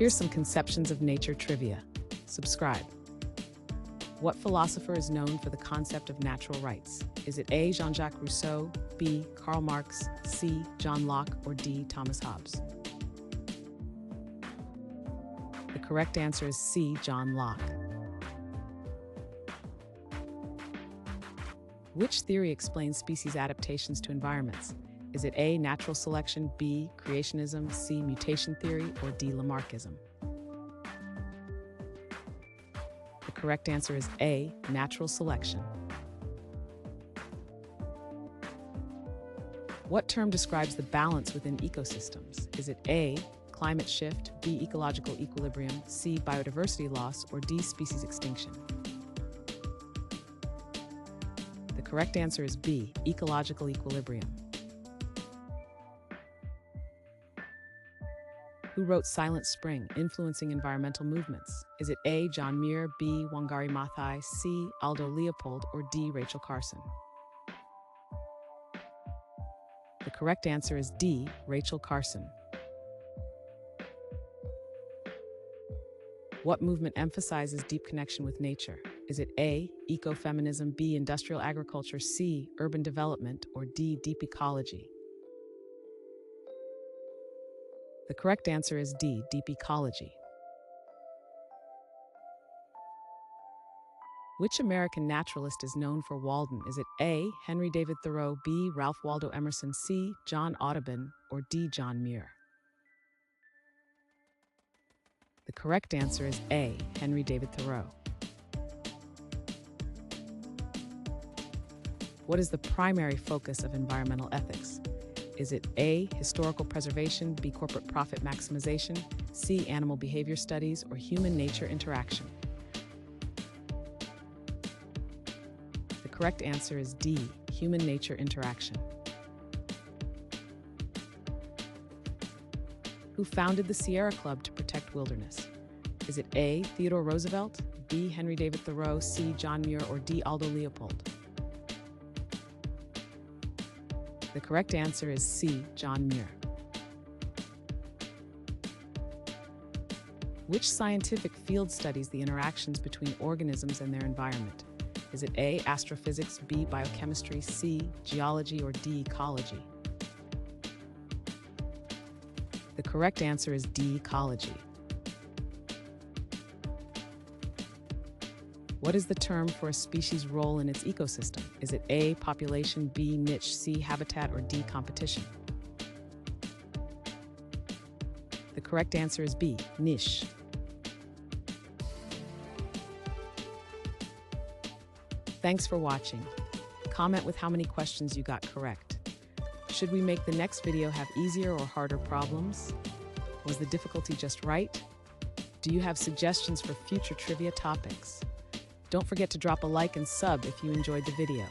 Here's some conceptions of nature trivia. Subscribe. What philosopher is known for the concept of natural rights? Is it A. Jean-Jacques Rousseau, B. Karl Marx, C. John Locke, or D. Thomas Hobbes? The correct answer is C. John Locke. Which theory explains species adaptations to environments? Is it A. Natural selection, B. Creationism, C. Mutation theory, or D. Lamarckism? The correct answer is A. Natural selection. What term describes the balance within ecosystems? Is it A. Climate shift, B. Ecological equilibrium, C. Biodiversity loss, or D. Species extinction? The correct answer is B. Ecological equilibrium. Who wrote Silent Spring, influencing environmental movements? Is it A. John Muir, B. Wangari Maathai, C. Aldo Leopold, or D. Rachel Carson? The correct answer is D. Rachel Carson. What movement emphasizes deep connection with nature? Is it A. Ecofeminism, B. Industrial agriculture, C. Urban development, or D. Deep ecology? The correct answer is D. Deep ecology. Which American naturalist is known for Walden? Is it A. Henry David Thoreau, B. Ralph Waldo Emerson, C. John Audubon, or D. John Muir? The correct answer is A. Henry David Thoreau. What is the primary focus of environmental ethics? Is it A. Historical preservation, B. Corporate profit maximization, C. Animal behavior studies, or human-nature interaction? The correct answer is D. Human-nature interaction. Who founded the Sierra Club to protect wilderness? Is it A. Theodore Roosevelt, B. Henry David Thoreau, C. John Muir, or D. Aldo Leopold? The correct answer is C. John Muir. Which scientific field studies the interactions between organisms and their environment? Is it A. Astrophysics, B. Biochemistry, C. Geology, or D. Ecology? The correct answer is D. Ecology. What is the term for a species' role in its ecosystem? Is it A. Population, B. Niche, C. Habitat, or D. Competition? The correct answer is B. Niche. Thanks for watching. Comment with how many questions you got correct. Should we make the next video have easier or harder problems? Was the difficulty just right? Do you have suggestions for future trivia topics? Don't forget to drop a like and sub if you enjoyed the video.